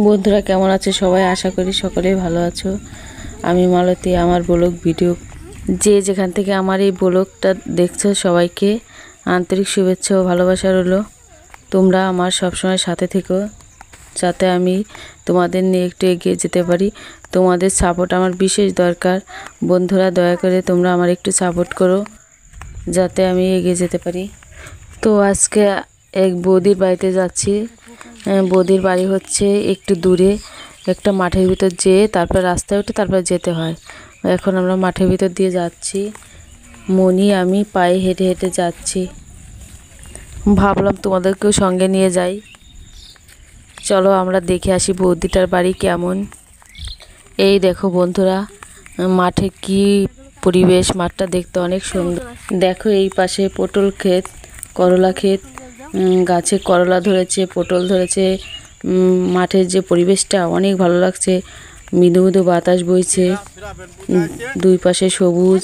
বন্ধুরা কেমন আছে সবাই? আশা করি সকলেই ভালো আছো। আমি মালতী, আমার ব্লগ ভিডিও যে যেখান থেকে আমার এই ব্লগটা দেখছো সবাইকে আন্তরিক শুভেচ্ছা ও ভালোবাসা রইলো। তোমরা আমার সবসময় সাথে থেকো যাতে আমি তোমাদের নিয়ে একটু এগিয়ে যেতে পারি। তোমাদের সাপোর্ট আমার বিশেষ দরকার। বন্ধুরা দয়া করে তোমরা আমার একটু সাপোর্ট করো যাতে আমি এগিয়ে যেতে পারি। তো আজকে এক বৌদির বাড়িতে যাচ্ছি। বৌদির বাড়ি হচ্ছে একটু দূরে, একটা মাঠের ভিতর যেয়ে তারপর রাস্তায় উঠে তারপর যেতে হয়। এখন আমরা মাঠের ভিতর দিয়ে যাচ্ছি, মনি আমি পায়ে হেঁটে হেঁটে যাচ্ছি। ভাবলাম তোমাদেরকেও সঙ্গে নিয়ে যাই। চলো আমরা দেখে আসি বৌদিটার বাড়ি কেমন। এই দেখো বন্ধুরা, মাঠে কি পরিবেশ, মাঠটা দেখতে অনেক সুন্দর। দেখো এই পাশে পটল ক্ষেত, করলা ক্ষেত, গাছে করলা ধরেছে, পটল ধরেছে। মাঠের যে পরিবেশটা অনেক ভালো লাগছে, মৃদু মৃদু বাতাস বইছে, দুই পাশে সবুজ,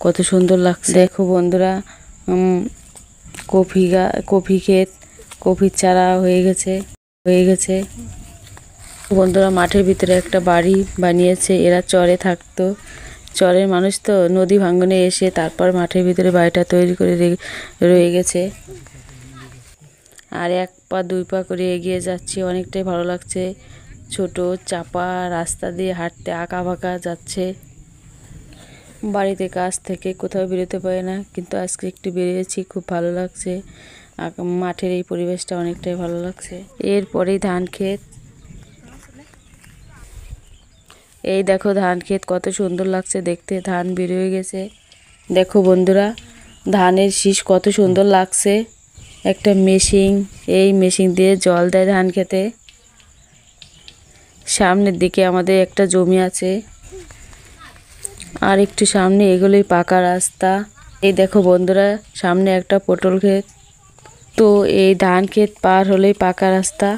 কত সুন্দর লাগছে। দেখো বন্ধুরা, কফি ক্ষেত, কফির চারা হয়ে গেছে। বন্ধুরা মাঠের ভিতরে একটা বাড়ি বানিয়েছে, এরা চরে থাকতো। চরের মানুষ তো নদী ভাঙ্গনে এসে তারপর মাঠের ভিতরে বাড়িটা তৈরি করে রয়ে গেছে। আর এক পা দুই পা করে এগিয়ে যাচ্ছি, অনেকটাই ভালো লাগছে। ছোট চাপা রাস্তা দিয়ে হাঁটতে আঁকা বাঁকা যাচ্ছে। বাড়িতে কাজ থেকে কোথাও বেরোতে পারি না, কিন্তু আজকে একটু বেরিয়েছি, খুব ভালো লাগছে। মাঠের এই পরিবেশটা অনেকটাই ভালো লাগছে। এরপরেই ধান ক্ষেত, এই দেখো ধান ক্ষেত কত সুন্দর লাগছে দেখতে, ধান বেরিয়ে গেছে। দেখো বন্ধুরা, ধানের শীষ কত সুন্দর লাগছে। একটা মেশিন, এই মেশিন দিয়ে জল দেয় ধান খেতে। সামনের দিকে আমাদের একটা জমি আছে, আর একটু সামনে এগুলোই পাকা রাস্তা। এই দেখো বন্ধুরা, সামনে একটা পটল ক্ষেত। তো এই ধান ক্ষেত পার হলেই পাকা রাস্তা।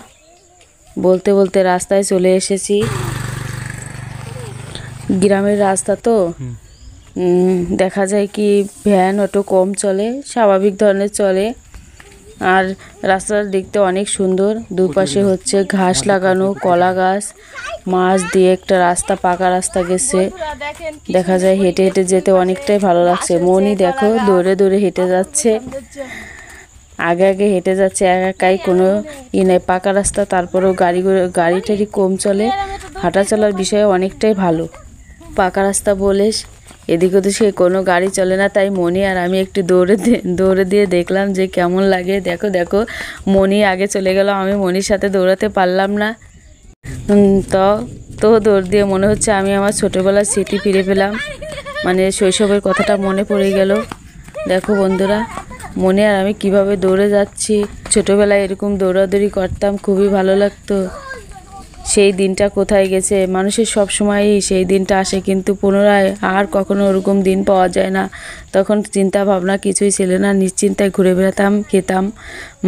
বলতে বলতে রাস্তায় চলে এসেছি। গ্রামের রাস্তা তো দেখা যায় কি ভ্যান অটো কম চলে, স্বাভাবিক ধরনের চলে। আর রাস্তাটা দেখতে অনেক সুন্দর, দুপাশে হচ্ছে ঘাস লাগানো, কলা গাছ, মাছ দিয়ে একটা রাস্তা, পাকা রাস্তা গেছে। দেখা যায় হেঁটে হেঁটে যেতে অনেকটাই ভালো লাগছে। মনি দেখো দৌড়ে দৌড়ে হেঁটে যাচ্ছে, আগে আগে হেঁটে যাচ্ছে, একাই কোনো নেই, পাকা রাস্তা। তারপরেও গাড়ি টাড়ি কম চলে, হাঁটা চলার বিষয়ে অনেকটাই ভালো। পাকা রাস্তা বলে এদিক ওদিকে কোনো গাড়ি চলে না, তাই মনি আর আমি একটু দৌড়ে দিয়ে দেখলাম যে কেমন লাগে। দেখো দেখো মনি আগে চলে গেল, আমি মনির সাথে দৌড়াতে পারলাম না। তো দৌড় দিয়ে মনে হচ্ছে আমি আমার ছোটোবেলার স্মৃতি ফিরে পেলাম, মানে শৈশবের কথাটা মনে পড়ে গেল। দেখো বন্ধুরা, মনি আর আমি কিভাবে দৌড়ে যাচ্ছি। ছোটোবেলায় এরকম দৌড়াদৌড়ি করতাম, খুবই ভালো লাগতো। সেই দিনটা কোথায় গেছে? মানুষের সব সময়ই সেই দিনটা আসে, কিন্তু পুনরায় আর কখনো ওরকম দিন পাওয়া যায় না। তখন চিন্তা ভাবনা কিছুই ছিল না, নিশ্চিন্তায় ঘুরে বেড়াতাম, খেতাম,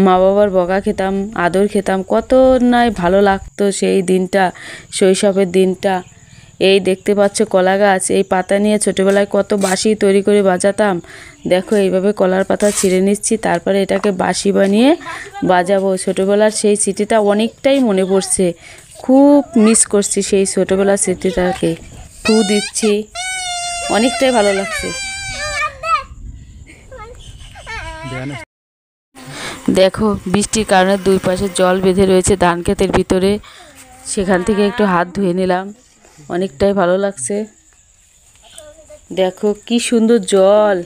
মা বাবার বকা খেতাম, আদর খেতাম, কত নয় ভালো লাগতো সেই দিনটা, শৈশবের দিনটা। এই দেখতে পাচ্ছ কলা গাছ, এই পাতা নিয়ে ছোটোবেলায় কত বাঁশি তৈরি করে বাজাতাম। দেখো এইভাবে কলার পাতা ছিঁড়ে নিচ্ছি, তারপরে এটাকে বাঁশি বানিয়ে বাজাবো। ছোটোবেলার সেই স্মৃতিটা অনেকটাই মনে পড়ছে, খুব মিস করছি সেই ছোটোবেলার স্মৃতিটাকে। ফু দিচ্ছি, অনেকটাই ভালো লাগছে। দেখো বৃষ্টির কারণে দুই পাশে জল বেঁধে রয়েছে ধান ক্ষেতের ভিতরে, সেখান থেকে একটু হাত ধুয়ে নিলাম, অনেকটাই ভালো লাগছে। দেখো কি সুন্দর জল,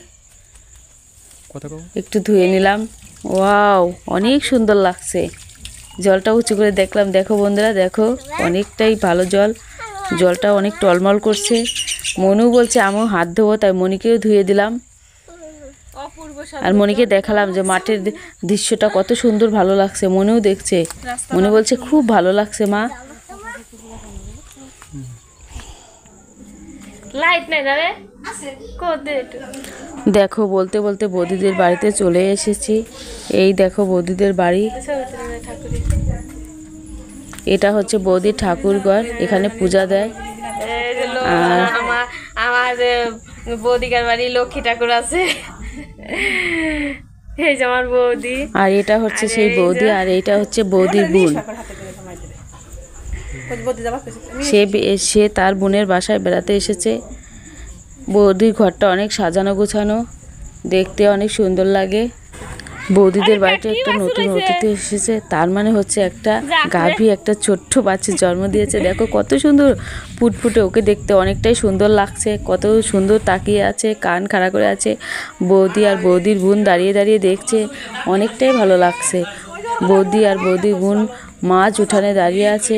একটু ধুয়ে নিলাম। ওয়াও, অনেক সুন্দর লাগছে। জলটা উঁচু করে দেখলাম। দেখো বন্ধুরা, দেখো অনেকটাই ভালো জল, জলটা অনেক টলমল করছে। মনু বলছে আমিও হাত ধোবো, তাই মনিকেও ধুয়ে দিলাম। আর মনিকে দেখালাম যে মাঠের দৃশ্যটা কত সুন্দর, ভালো লাগছে। মনেও দেখছে, মনে বলছে খুব ভালো লাগছে মা। দেখো বলতে বলতে বৌদিদের বাড়িতে চলে এসেছি। এই দেখো বৌদিদের বাড়ি, এটা হচ্ছে বৌদির ঠাকুর ঘর, এখানে পূজা দেয়। আর আমার বৌদিকার বাড়ি লক্ষ্মী ঠাকুর আছে, এই যে আমার বৌদি। আর এটা হচ্ছে সেই বৌদি, আর এইটা হচ্ছে বৌদির বোন। সে তার বোনের বাসায় বেড়াতে এসেছে। বৌদির ঘরটা অনেক সাজানো গোছানো, দেখতে অনেক সুন্দর লাগে। বৌদিদের বাড়িতে একটা নতুন অতিথি এসেছে, তার মানে হচ্ছে একটা গাভী একটা ছোট্ট বাচ্চা জন্ম দিয়েছে। দেখো কত সুন্দর ফুটফুটে, ওকে দেখতে অনেকটাই সুন্দর লাগছে, কত সুন্দর তাকিয়ে আছে, কান খাড়া করে আছে। বৌদি আর বৌদির বোন দাঁড়িয়ে দাঁড়িয়ে দেখছে, অনেকটাই ভালো লাগছে। বৌদি আর বৌদির বোন মাঝ উঠানে দাঁড়িয়ে আছে,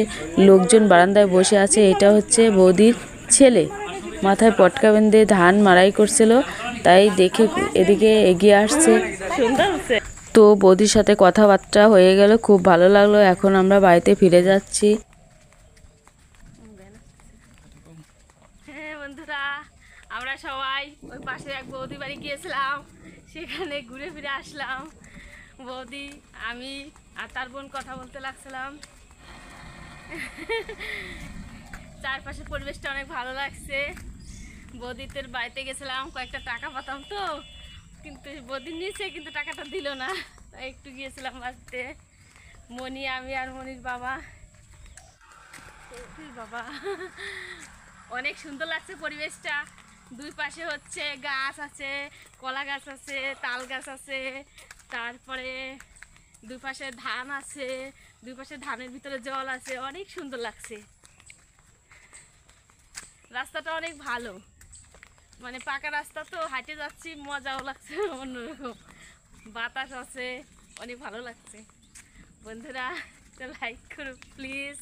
লোকজন বারান্দায় বসে আছে। এটা হচ্ছে বৌদির ছেলে, মাথায় পটকা বেঁধে ধান মাড়াই করছিল, তাই দেখে এদিকে এগিয়ে আসছে। তো বৌদির সাথে কথাবার্তা হয়ে গেল, খুব ভালো লাগলো। এখন আমরা বাড়িতে ফিরে যাচ্ছি। হ্যাঁ বন্ধুরা, আমরা সবাই ওই পাশে এক বৌদি বাড়ি গিয়েছিলাম, সেখানে ঘুরে ফিরে আসলাম। বৌদি, আমি আর তার বোন কথা বলতে লাগছিলাম। চারপাশে পরিবেশটা অনেক ভালো লাগছে। বৌদিদের বাড়িতে গেছিলাম, কয়েকটা টাকা পাতাম তো, কিন্তু বৌদি নিচে কিন্তু টাকাটা দিল না, তাই একটু গিয়েছিলাম বাড়িতে। মনি, আমি আর মনির বাবা বাবা অনেক সুন্দর লাগছে পরিবেশটা। দুই পাশে হচ্ছে গাছ আছে, কলা গাছ আছে, তাল গাছ আছে, তারপরে দুই পাশে ধান আছে, দুই পাশে ধানের ভিতরে জল আছে, অনেক সুন্দর লাগছে। রাস্তাটা অনেক ভালো, মানে পাকা রাস্তা তো, হাঁটে যাচ্ছি, মজাও লাগছে অন্যরকম, বাতাস আছে, অনেক ভালো লাগছে। বন্ধুরা, লাইক করো প্লিজ।